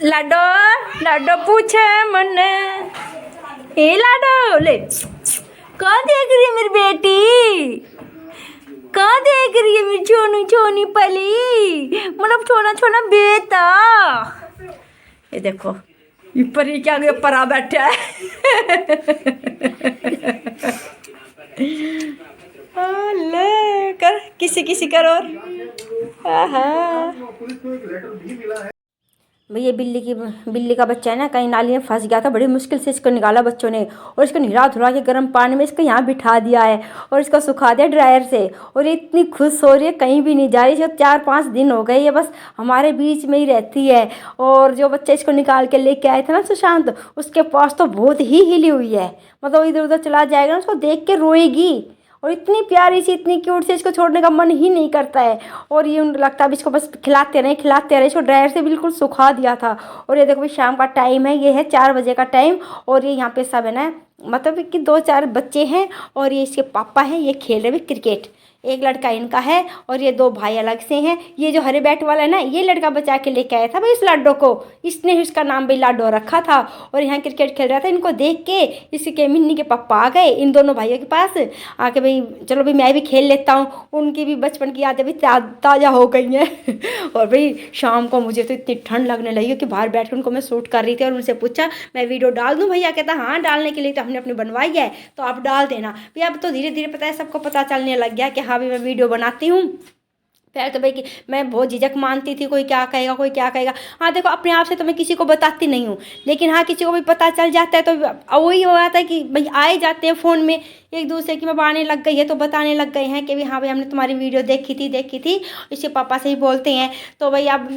लाडो लाडो पूछे मने ए लाडो ले कहाँ देख रही है मेरी बेटी। कहाँ देख रही है मेरी छोनी छोनी पली मतलब छोना छोना बेटा। ये देखो ऊपर ही क्या ऊपर आ बैठा है। ले कर किसी किसी कर और भैया बिल्ली का बच्चा है ना, कहीं नाली में फंस गया था। बड़ी मुश्किल से इसको निकाला बच्चों ने और इसको नहला धुला के गर्म पानी में इसको यहाँ बिठा दिया है और इसको सुखा दिया ड्रायर से। और ये इतनी खुश हो रही है, कहीं भी नहीं जा रही। इसको 4-5 दिन हो गए, ये बस हमारे बीच में ही रहती है। और जो बच्चा इसको निकाल के लेके आए थे ना सुशांत, उसके पास तो बहुत ही हिली हुई है। मतलब इधर उधर चला जाएगा ना, उसको देख के रोएगी। और इतनी प्यारी सी इतनी क्यूट से इसको छोड़ने का मन ही नहीं करता है। और ये लगता है अब इसको बस खिलाते रहे। इसको ड्रायर से बिल्कुल सुखा दिया था। और ये देखो भाई शाम का टाइम है, ये है 4 बजे का टाइम। और ये यहाँ पे सब है ना, मतलब कि 2-4 बच्चे हैं और ये इसके पापा हैं। ये खेल रहे हैं क्रिकेट। एक लड़का इनका है और ये 2 भाई अलग से हैं। ये जो हरे बैट वाला है ना, ये लड़का बचा के लेके आया था भाई इस लाडो को। इसने उसका नाम भाई लाडो रखा था और यहाँ क्रिकेट खेल रहा था। इनको देख के इसके मिन्नी के पापा आ गए इन दोनों भाइयों के पास आके, भाई चलो भाई मैं भी खेल लेता हूँ। उनकी भी बचपन की यादें भी ताज़ा हो गई हैं। और भाई शाम को मुझे तो इतनी ठंड लगने लगी कि बाहर बैठ कर उनको मैं शूट कर रही थी और उनसे पूछा मैं वीडियो डाल दूँ भैया। कहता हाँ डालने के लिए तो हमने अपनी बनवाई है तो आप डाल देना। भैया अब तो धीरे धीरे पता है सबको पता चलने लग गया कि हाँ भाई मैं वीडियो बनाती हूँ। पहले तो भाई कि मैं बहुत झिझक मानती थी, कोई क्या कहेगा कोई क्या कहेगा। हाँ देखो अपने आप से तो मैं किसी को बताती नहीं हूँ, लेकिन हाँ किसी को भी पता चल जाता है तो वही हो जाता है कि भाई आए जाते हैं फ़ोन में एक दूसरे की मैं बनाने लग गई है तो बताने लग गए हैं कि भाई हाँ भाई हमने तुम्हारी वीडियो देखी थी। इसके पापा से ही बोलते हैं तो भाई अब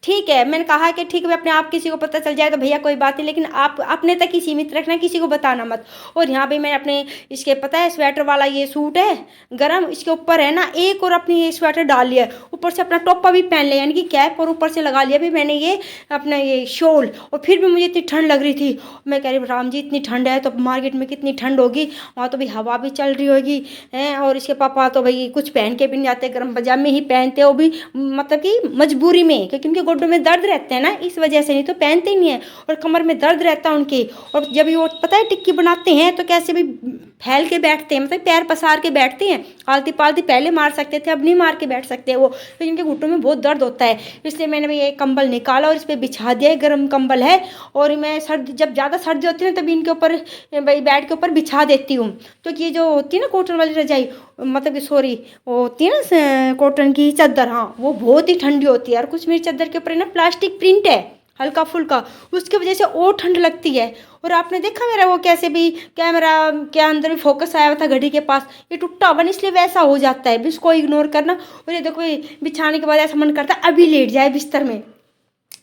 ठीक है। मैंने कहा कि ठीक है अपने आप किसी को पता चल जाए तो भैया कोई बात नहीं, लेकिन आप अपने तक ही सीमित रखना, किसी को बताना मत। और यहाँ पे मैं अपने इसके पता है स्वेटर वाला ये सूट है गरम, इसके ऊपर है ना एक और अपनी ये स्वेटर डाल लिया, ऊपर से अपना टोपा भी पहन लिया यानी कि कैप, और ऊपर से लगा लिया भी मैंने ये अपना ये शॉल। और फिर भी मुझे इतनी ठंड लग रही थी। मैं कह रही राम जी इतनी ठंड है तो मार्केट में कितनी ठंड होगी, वहाँ तो भाई हवा भी चल रही होगी हैं। और इसके पापा तो भाई कुछ पहन के भी नहीं जाते, गर्म पजामे ही पहनते, वो भी मतलब कि मजबूरी में, क्योंकि उनके गोड्डों में दर्द रहते हैं ना इस वजह से, नहीं तो पहनते ही नहीं है। और कमर में दर्द रहता है उनके। और जब वो पता है टिक्की बनाते हैं तो कैसे भी फैल के बैठते हैं, मतलब पैर पसार के बैठते हैं। आलती पालती पहले मार सकते थे, अब नहीं मार के बैठ सकते वो, तो इनके घुटनों में बहुत दर्द होता है। इसलिए मैंने भाई ये कंबल निकाला और इस पर बिछा दिया, गर्म कंबल है। और मैं सर्दी जब ज़्यादा सर्दी होती है ना तभी इनके ऊपर भाई बेड के ऊपर बिछा देती हूँ। तो ये जो होती है ना कॉटन वाली रजाई, मतलब कि सॉरी वो होती है ना कॉटन की चादर, हाँ वो बहुत ही ठंडी होती है। और कुछ मेरी चादर के ऊपर ना प्लास्टिक प्रिंट है हल्का फुल्का, उसकी वजह से और ठंड लगती है। और आपने देखा मेरा वो कैसे भी कैमरा के अंदर भी फोकस आया हुआ था घड़ी के पास, ये टूटा हुआ नहीं इसलिए वैसा हो जाता है, भी इसको इग्नोर करना। और ये देखो बिछाने के बाद ऐसा मन करता है अभी लेट जाए बिस्तर में।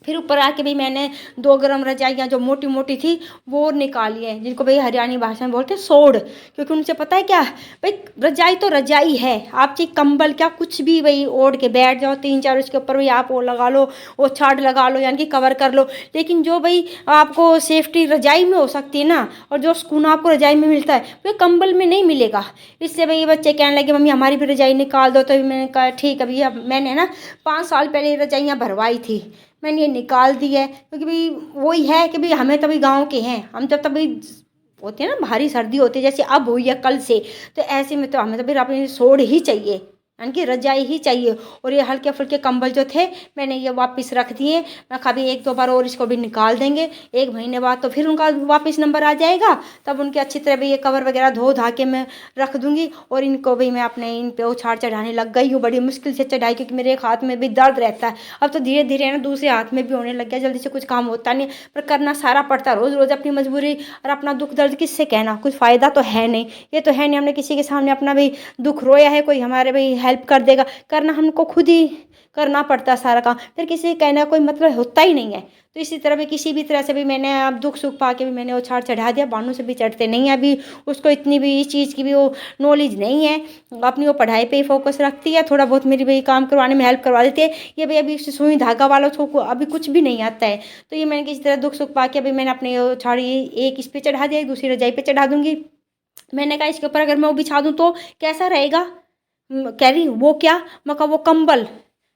फिर ऊपर आके भी मैंने 2 गर्म रजाइयाँ जो मोटी मोटी थी वो निकाली है, जिनको भाई हरियाणी भाषा में बोलते हैं सोड़। क्योंकि उनसे पता है क्या भाई रजाई तो रजाई है, आप चाहे कंबल क्या कुछ भी भाई ओढ़ के बैठ जाओ 3-4, उसके ऊपर भाई आप वो लगा लो, वो छाट लगा लो यानी कि कवर कर लो। लेकिन जो भाई आपको सेफ्टी रजाई में हो सकती है ना, और जो सुकून आपको रजाई में मिलता है वो कंबल में नहीं मिलेगा। इससे भाई बच्चे कहने लगे मम्मी हमारी भी रजाई निकाल दो। तो मैंने कहा ठीक है भैया, मैंने ना 5 साल पहले रजाइयाँ भरवाई थी, मैंने ये निकाल दी है। क्योंकि भाई वही है कि भाई हमें तभी गांव के हैं, हम जब तभी होती है ना भारी सर्दी होती है जैसे अब हुई है कल से, तो ऐसे में तो हमें तो फिर अपनी सोड़ ही चाहिए यानी कि रजाई ही चाहिए। और ये हल्के फुल्के कंबल जो थे मैंने ये वापस रख दिए। मैं कभी 1-2 बार और इसको भी निकाल देंगे, 1 महीने बाद तो फिर उनका वापस नंबर आ जाएगा, तब उनके अच्छी तरह भी ये कवर वगैरह धो धा के मैं रख दूंगी। और इनको भी मैं अपने इन पे उछाड़ चढ़ाने लग गई हूँ, बड़ी मुश्किल से चढ़ाई, क्योंकि मेरे एक हाथ में भी दर्द रहता है। अब तो धीरे धीरे ना दूसरे हाथ में भी होने लग गया, जल्दी से कुछ काम होता नहीं, पर करना सारा पड़ता। रोज़ रोज़ अपनी मजबूरी और अपना दुख दर्द किससे कहना, कुछ फ़ायदा तो है नहीं। ये तो है नहीं हमने किसी के सामने अपना भी दुख रोया है, कोई हमारे भाई हेल्प कर देगा, करना हमको खुद ही करना पड़ता है सारा काम, फिर किसी के कहने का कोई मतलब होता ही नहीं है। तो इसी तरह भी किसी भी तरह से भी मैंने अब दुख सुख पा के भी मैंने उछाड़ चढ़ा दिया। बानू से भी चढ़ते नहीं है अभी, उसको इतनी भी इस चीज़ की भी वो नॉलेज नहीं है, अपनी वो पढ़ाई पे ही फोकस रखती है, थोड़ा बहुत मेरी भाई काम करवाने में हेल्प करवा देती है। ये भाई अभी सुई धागा वाला उसको अभी कुछ भी नहीं आता है। तो ये मैंने किसी तरह दुख सुख पा के अभी मैंने अपने उछाड़ी एक इस पर चढ़ा दिया, एक दूसरी रजाई पे चढ़ा दूंगी। मैंने कहा इसके ऊपर अगर मैं वो बिछा दूँ तो कैसा रहेगा, कह रही वो क्या, मैं कहा वो कंबल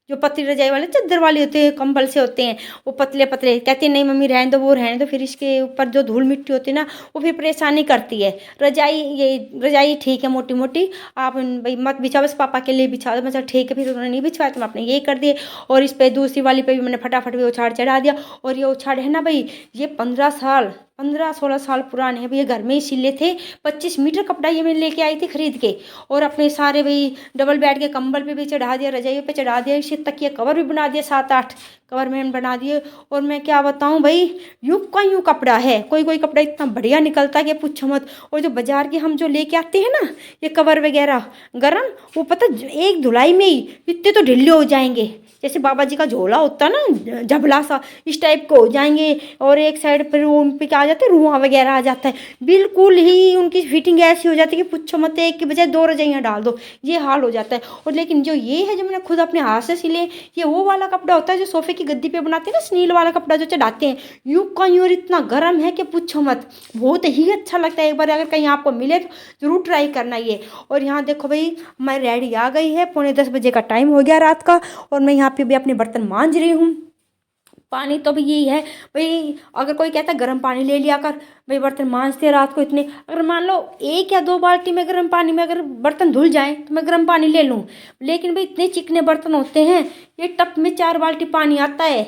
जो पतली रजाई वाले चादर वाले होते हैं, कंबल से होते हैं, वो पतले पतले। कहती है नहीं मम्मी रहने दो, वो रहने दो, फिर इसके ऊपर जो धूल मिट्टी होती है ना वो फिर परेशानी करती है। रजाई ये रजाई ठीक है मोटी मोटी, आप भाई मत बिछाओ, बस पापा के लिए बिछा दो। मतलब ठीक है, फिर उन्होंने नहीं बिछवाया तो मैं अपने यही कर दिए। और इस पे दूसरी वाली पे भी मैंने फटाफट भी उछाड़ चढ़ा दिया। और ये उछाड़ है ना भाई, ये 15-16 साल पुराने हैं भैया, घर में ही सिले थे। 25 मीटर कपड़ा ये मैं लेके आई थी खरीद के। और अपने सारे भाई डबल बेड के कंबल पे भी चढ़ा दिया, रजाइयों पे चढ़ा दिया, इसे तकिया कवर भी बना दिया, 7-8 कवर मैंने बना दिए। और मैं क्या बताऊं भाई, यूं का यूं कपड़ा है, कोई कोई कपड़ा इतना बढ़िया निकलता है कि पूछो मत। और जो बाजार के हम जो लेके आते हैं ना ये कवर वगैरह गरम, वो पता एक धुलाई में ही इतने तो ढीले हो जाएंगे, जैसे बाबा जी का झोला होता है ना झबला सा, इस टाइप को हो जाएंगे। और एक साइड पर वो उन पे क्या आ जाता है, रुआं वगैरह आ जाता है, बिल्कुल ही उनकी फिटिंग ऐसी हो जाती है कि पूछो मत, एक की बजाय 2 रजाइयाँ डाल दो, ये हाल हो जाता है। और लेकिन जो ये है जो मैंने खुद अपने हाथ से सिले, ये वो वाला कपड़ा होता है जो सोफे की गद्दी पे बनाते हैं ना, स्नील वाला कपड़ा जो चढ़ाते हैं, यूं का यूं, और इतना गर्म है कि पूछो मत, बहुत ही अच्छा लगता है। एक बार अगर कहीं आपको मिले तो जरूर ट्राई करना ये। और यहाँ देखो भाई हमारी रेडी आ गई है, 9:45 का टाइम हो गया रात का, और मैं यहाँ पे भी अपने बर्तन मांज रही हूँ। पानी तो भी यही है भाई, अगर कोई कहता है गर्म पानी ले लिया कर, भाई बर्तन मांजते हैं रात को इतने, अगर मान लो 1 या 2 बाल्टी में गर्म पानी में अगर बर्तन धुल जाएं तो मैं गर्म पानी ले लूँ। लेकिन भाई इतने चिकने बर्तन होते हैं, ये टप में 4 बाल्टी पानी आता है,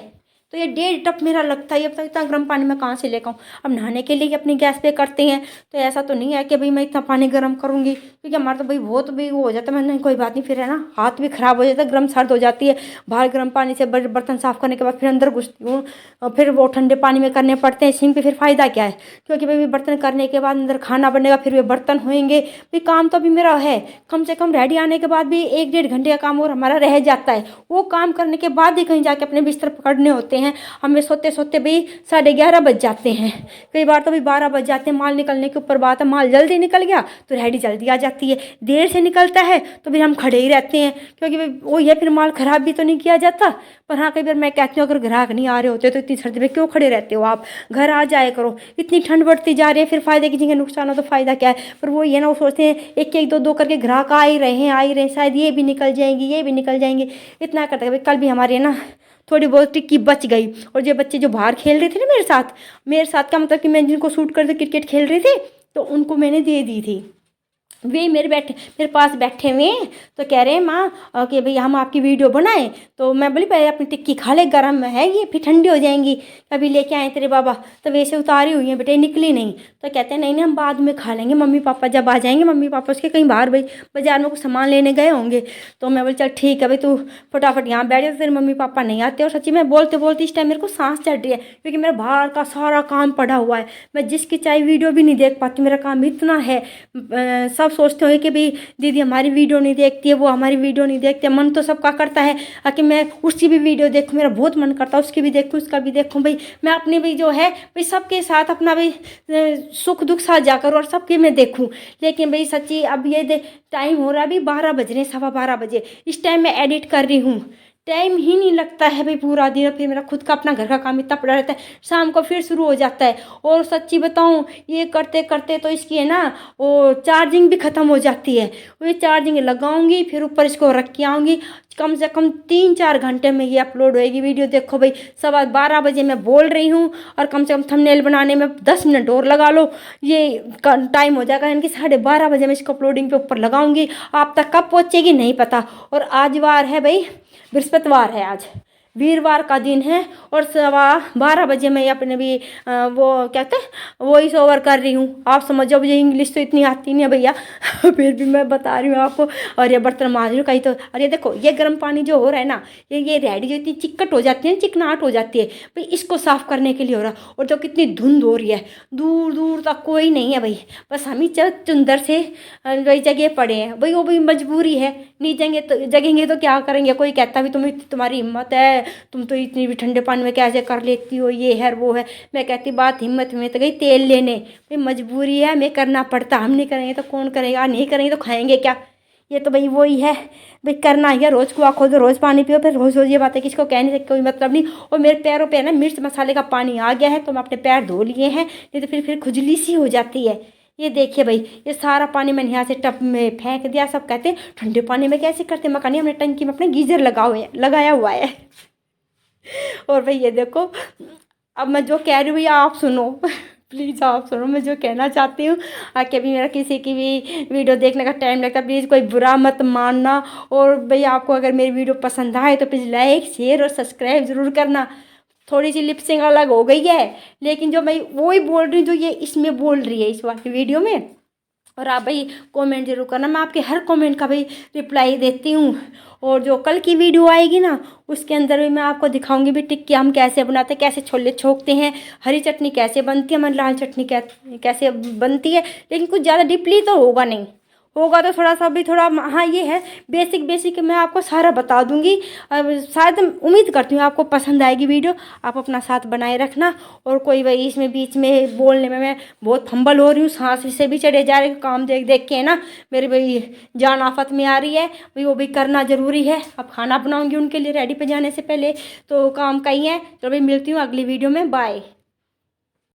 तो ये 1.5 टप मेरा लगता है। अब तक इतना गर्म पानी मैं कहाँ से लेकर आऊँ। अब नहाने के लिए अपनी गैस पे करते हैं, तो ऐसा तो नहीं है कि भाई मैं इतना पानी गर्म करूँगी, क्योंकि हमारा तो भाई बहुत भी वो हो जाता है। मैंने कोई बात नहीं, फिर है ना हाथ भी ख़राब हो जाता है, गर्म सर्द हो जाती है। बाहर गर्म पानी से बर्तन साफ़ करने के बाद फिर अंदर घुसती हूँ, और फिर वो ठंडे पानी में करने पड़ते हैं सिंक पे, फिर फ़ायदा क्या है। क्योंकि भाई बर्तन करने के बाद अंदर खाना बनेगा, फिर वे बर्तन होंगे, भाई काम तो अभी मेरा है। कम से कम रेडी आने के बाद भी 1-1.5 घंटे का काम और हमारा रह जाता है। वो काम करने के बाद ही कहीं जाके अपने बिस्तर पकड़ने होते हैं। हमें सोते सोते भाई 11:30 बज जाते हैं, कई बार तो भाई 12 बज जाते हैं। माल निकलने के ऊपर बात है, माल जल्दी निकल गया तो रेडी जल्दी आ जाती है, देर से निकलता है तो फिर हम खड़े ही रहते हैं, क्योंकि भाई वो ये फिर माल ख़राब भी तो नहीं किया जाता। पर हाँ कई बार मैं कहती हूँ अगर ग्राहक नहीं आ रहे होते तो इतनी सर्दी में क्यों खड़े रहते हो, आप घर आ जाए करो। इतनी ठंड बढ़ती जा रही है, फिर फ़ायदे की जगह नुकसान हो तो फ़ायदा क्या है। पर वो ये ना, वो सोचते हैं एक एक दो दो करके ग्राहक आ ही रहे हैं, शायद ये भी निकल जाएंगी, ये भी निकल जाएंगे, इतना करते हैं। कल भी हमारे ना थोड़ी बहुत टिक्की बच गई। और जो बच्चे जो बाहर खेल रहे थे ना मेरे साथ का मतलब कि मैं जिनको शूट करते क्रिकेट खेल रहे थे, तो उनको मैंने दे दी थी। वे मेरे पास बैठे हुए हैं, तो कह रहे हैं माँ कि भाई हम आपकी वीडियो बनाएं। तो मैं बोली पहले अपनी टिक्की खा ले, गर्म है ये, फिर ठंडी हो जाएंगी, अभी लेके आए तेरे बाबा। तो वैसे उतारी हुई हैं बेटे, निकली नहीं। तो कहते हैं नहीं नहीं हम बाद में खा लेंगे, मम्मी पापा जब आ जाएंगे, मम्मी पापा उसके कहीं बाहर भाई बाजार में कुछ सामान लेने गए होंगे। तो मैं बोली चल ठीक है भाई, तू फटाफट यहाँ बैठ जा, तेरे मम्मी पापा नहीं आते। और सच्ची में बोलते बोलते इस टाइम मेरे को सांस चढ़ रही है, क्योंकि मेरा बाहर का सारा काम पड़ा हुआ है। मैं जिसकी चाहे वीडियो भी नहीं देख पाती, मेरा काम इतना है। सब सोचते हो कि भाई दीदी हमारी वीडियो नहीं देखती है, वो हमारी वीडियो नहीं देखते। मन तो सबका करता है कि मैं उसकी भी वीडियो देखूँ, मेरा बहुत मन करता है उसकी भी देखूँ, उसका भी देखूँ। भाई मैं अपनी भी जो है भाई सबके साथ अपना भाई सुख दुख साझा करूँ और सबके मैं देखूँ। लेकिन भाई सच्ची अब ये टाइम हो रहा है, अभी 12 बज रहे हैं, 12:15 बजे। इस टाइम मैं एडिट कर रही हूँ, टाइम ही नहीं लगता है भाई पूरा दिन। फिर मेरा खुद का अपना घर का काम इतना पड़ा रहता है, शाम को फिर शुरू हो जाता है। और सच्ची बताऊं ये करते करते तो इसकी है ना वो चार्जिंग भी ख़त्म हो जाती है। वो ये चार्जिंग लगाऊंगी, फिर ऊपर इसको रख के आऊँगी, कम से कम 3-4 घंटे में ये अपलोड होएगी वीडियो। देखो भाई 12:15 बजे मैं बोल रही हूँ, और कम से कम थंबनेल बनाने में 10 मिनट और लगा लो, ये टाइम हो जाएगा। यानी कि 12:30 बजे मैं इसको अपलोडिंग पे ऊपर लगाऊंगी। आप तक कब पहुँचेगी नहीं पता। और आज वार है भाई, बृहस्पतिवार है आज, वीरवार का दिन है। और 12:15 बजे मैं अपने भी वो कहते हैं वॉइस ओवर कर रही हूँ। आप समझो, मुझे इंग्लिश तो इतनी आती नहीं है भैया फिर भी मैं बता रही हूँ आपको। और ये बर्तन मांज रही हूँ कहीं तो। और ये देखो ये गर्म पानी जो हो रहा है ना, ये रेडी जो इतनी चिक्कट हो जाती है, चिकनाहट हो जाती है भाई, इसको साफ़ करने के लिए हो रहा। और जो कितनी धुंध हो रही है, दूर दूर तक कोई नहीं है भाई, बस हम ही चुंदर से वही जगह पड़े हैं भाई। वो भी मजबूरी है, नहीं जगेंगे तो क्या करेंगे। कोई कहता भी तुम्हारी हिम्मत है, तुम तो इतनी भी ठंडे पानी में कैसे कर लेती हो, ये है वो है। मैं कहती बात हिम्मत में तो गई तेल लेने, भाई मजबूरी है, हमें करना पड़ता। हम नहीं करेंगे तो कौन करेगा, नहीं करेंगे तो खाएंगे क्या। ये तो भाई वही है भाई, करना ही है। रोज़ कुआ खोदो, रोज़ पानी पियो, फिर रोज़ रोज़ ये बातें किसको कहने से कोई मतलब नहीं। और मेरे पैरों पे ना मिर्च मसाले का पानी आ गया है, तो मैं अपने पैर धो लिए हैं, नहीं तो फिर खुजली सी हो जाती है। ये देखिए भाई, ये सारा पानी मैंने यहाँ से टब में फेंक दिया। सब कहते हैं ठंडे पानी में कैसे करते हैं, मकानी हमने टंकी में अपने गीजर लगाया हुआ है। और भाई ये देखो, अब मैं जो कह रही हूँ भैया आप सुनो। प्लीज़ आप सुनो, मैं जो कहना चाहती हूँ। आके भी मेरा किसी की भी वीडियो देखने का टाइम लगता है, प्लीज़ कोई बुरा मत मानना। और भैया आपको अगर मेरी वीडियो पसंद आए तो प्लीज़ लाइक शेयर और सब्सक्राइब ज़रूर करना। थोड़ी सी लिपसिंग अलग हो गई है, लेकिन जो मैं वो ही बोल रही हूँ जो ये इसमें बोल रही है इस वाली वीडियो में। और आप भाई कमेंट जरूर करना, मैं आपके हर कमेंट का भाई रिप्लाई देती हूँ। और जो कल की वीडियो आएगी ना, उसके अंदर भी मैं आपको दिखाऊंगी भी टिक्की हम कैसे बनाते हैं, कैसे छोले छोकते हैं, हरी चटनी कैसे बनती है, मैं लाल चटनी कैसे बनती है। लेकिन कुछ ज़्यादा डीपली तो होगा नहीं, होगा तो थोड़ा सा भी थोड़ा, हाँ ये है बेसिक मैं आपको सारा बता दूंगी। अब शायद उम्मीद करती हूँ आपको पसंद आएगी वीडियो। आप अपना साथ बनाए रखना। और कोई भाई इसमें बीच में बोलने में मैं बहुत फंबल हो रही हूँ, सांस से भी चढ़े जा रहे, काम देख देख के है ना मेरी भाई जान आफत में आ रही है भाई, वो भी करना ज़रूरी है। अब खाना बनाऊँगी उनके लिए रेडी पे जाने से पहले, तो काम का ही है। चलो भाई मिलती हूँ अगली वीडियो में, बाय।